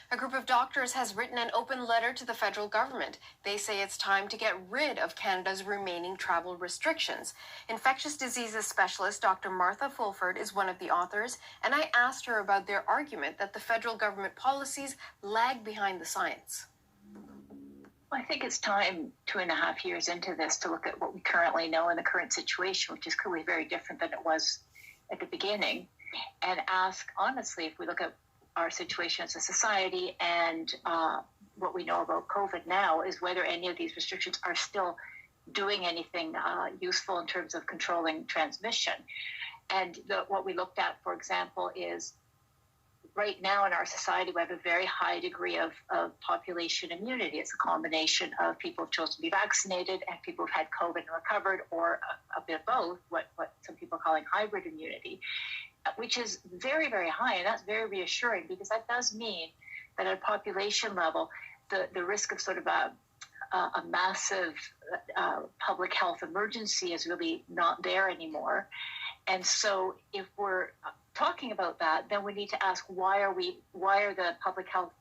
A group of doctors has written an open letter to the federal government. They say it's time to get rid of Canada's remaining travel restrictions. Infectious diseases specialist Dr. Martha Fulford is one of the authors, and I asked her about their argument that the federal government policies lag behind the science. I think it's time, 2.5 years into this, to look at what we currently know in the current situation, which is clearly very different than it was at the beginning, and ask honestly, if we look at our situation as a society and what we know about COVID now, is whether any of these restrictions are still doing anything useful in terms of controlling transmission. And what we looked at, for example, is right now in our society, we have a very high degree of population immunity. It's a combination of people who've chosen to be vaccinated and people who've had COVID and recovered, or a bit of both, what some people are calling hybrid immunity, which is very, very high. And that's very reassuring, because that does mean that at a population level, the risk of sort of a massive public health emergency is really not there anymore. And so if we're talking about that, then we need to ask, why are the public health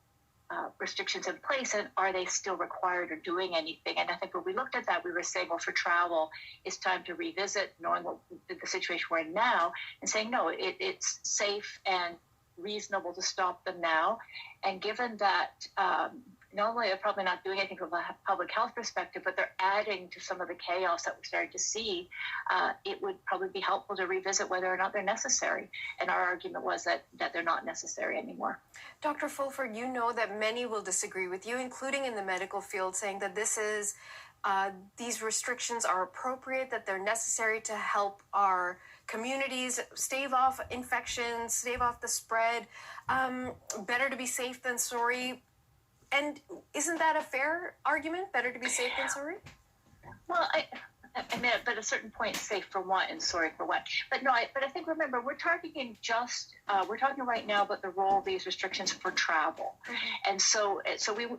restrictions in place, and are they still required or doing anything? And I think when we looked at that, we were saying, well, for travel, it's time to revisit, knowing what the situation we're in now, and saying, no, it's safe and reasonable to stop them now. And given that not only are they probably not doing anything from a public health perspective, but they're adding to some of the chaos that we're starting to see, it would probably be helpful to revisit whether or not they're necessary. And our argument was that they're not necessary anymore. Dr. Fulford, you know that many will disagree with you, including in the medical field, saying that these restrictions are appropriate, that they're necessary to help our communities stave off infections, stave off the spread. Better to be safe than sorry. And isn't that a fair argument? Better to be safe than sorry? Well, I mean, but at a certain point, safe for what and sorry for what. But no, but I think, remember, we're talking right now about the role of these restrictions for travel. Mm-hmm. And so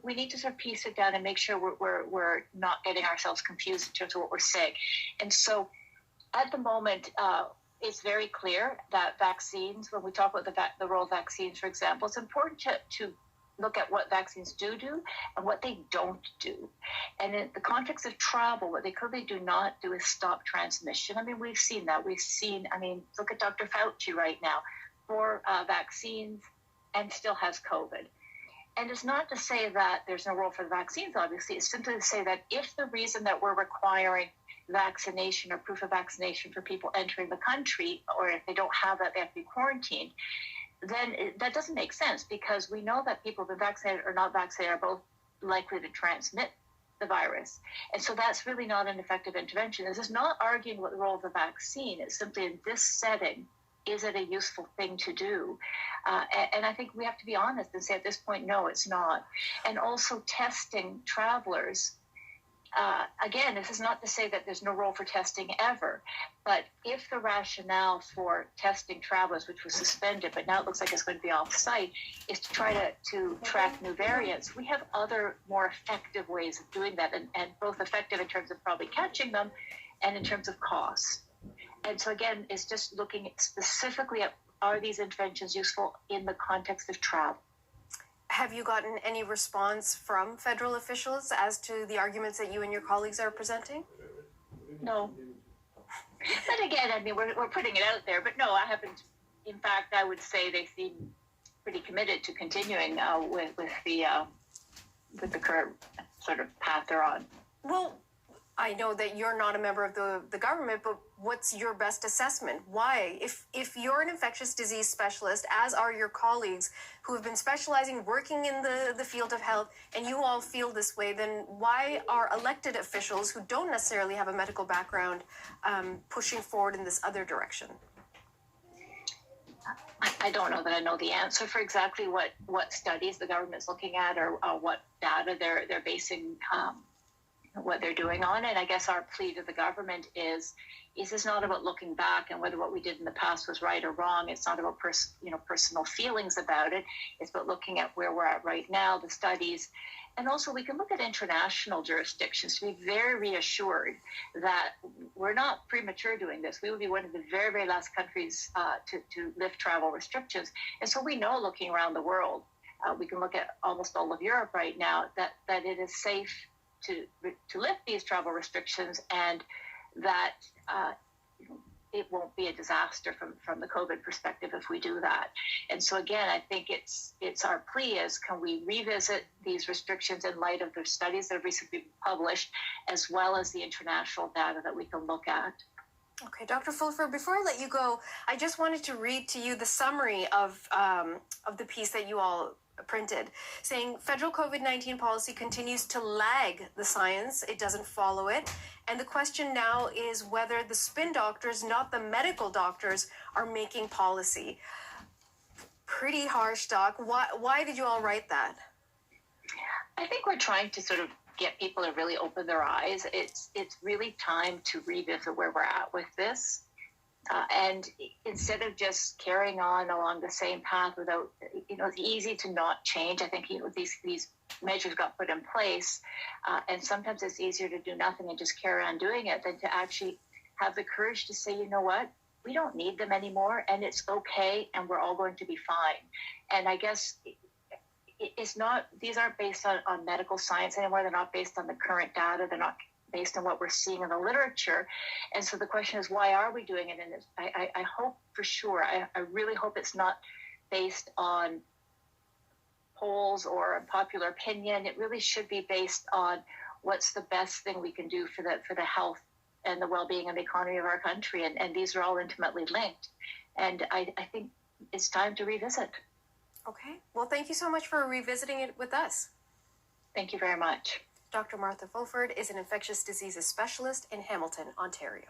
we need to sort of piece it down and make sure we're not getting ourselves confused in terms of what we're saying. And so at the moment, it's very clear that vaccines, when we talk about the role of vaccines, for example, it's important to look at what vaccines do and what they don't do. And in the context of travel, what they clearly do not do is stop transmission. I mean, we've seen that. Look at Dr. Fauci right now, for vaccines, and still has COVID. And it's not to say that there's no role for the vaccines, obviously. It's simply to say that if the reason that we're requiring vaccination or proof of vaccination for people entering the country, or if they don't have that, they have to be quarantined, then that doesn't make sense, because we know that people who've been vaccinated or not vaccinated are both likely to transmit the virus. And so that's really not an effective intervention. This is not arguing about the role of the vaccine. It's simply, in this setting, is it a useful thing to do? And I think we have to be honest and say at this point, no, it's not. And also testing travelers. Again, this is not to say that there's no role for testing ever, but if the rationale for testing travelers, which was suspended, but now it looks like it's going to be off-site, is to try to track new variants, we have other more effective ways of doing that, and both effective in terms of probably catching them and in terms of cost. And so again, it's just looking specifically at, are these interventions useful in the context of travel? Have you gotten any response from federal officials as to the arguments that you and your colleagues are presenting? No. But again, I mean, we're putting it out there, but no, I haven't. In fact, I would say they seem pretty committed to continuing with the current sort of path they're on. Well, I know that you're not a member of the government, but what's your best assessment? Why? If you're an infectious disease specialist, as are your colleagues who have been specializing, working in the field of health, and you all feel this way, then why are elected officials who don't necessarily have a medical background pushing forward in this other direction? I don't know that I know the answer for exactly what studies the government's looking at, or what data they're basing what they're doing on it. I guess our plea to the government is this not about looking back and whether what we did in the past was right or wrong. It's not about personal feelings about it. It's about looking at where we're at right now, the studies. And also we can look at international jurisdictions to be very reassured that we're not premature doing this. We would be one of the very, very last countries to lift travel restrictions. And so we know, looking around the world, we can look at almost all of Europe right now, that it is safe to lift these travel restrictions, and that it won't be a disaster from the COVID perspective if we do that. And so again, I think it's our plea is, can we revisit these restrictions in light of the studies that have recently been published, as well as the international data that we can look at. Okay, Dr. Fulford, before I let you go, I just wanted to read to you the summary of the piece that you all printed, saying federal COVID-19 policy continues to lag the science. It doesn't follow it. And the question now is whether the spin doctors, not the medical doctors, are making policy. Pretty harsh, Doc. Why did you all write that? I think we're trying to sort of get people to really open their eyes. It's really time to revisit where we're at with this. And instead of just carrying on along the same path without, it's easy to not change. I think these measures got put in place, and sometimes it's easier to do nothing and just carry on doing it than to actually have the courage to say, you know what, we don't need them anymore, and it's okay, and we're all going to be fine. And I guess it's not; these aren't based on medical science anymore. They're not based on the current data. They're not based on what we're seeing in the literature. And so the question is, why are we doing it? And I hope for sure, I really hope it's not based on polls or popular opinion. It really should be based on what's the best thing we can do for the health and the well-being and the economy of our country. And these are all intimately linked. And I think it's time to revisit. Okay. Well, thank you so much for revisiting it with us. Thank you very much. Dr. Martha Fulford is an infectious diseases specialist in Hamilton, Ontario.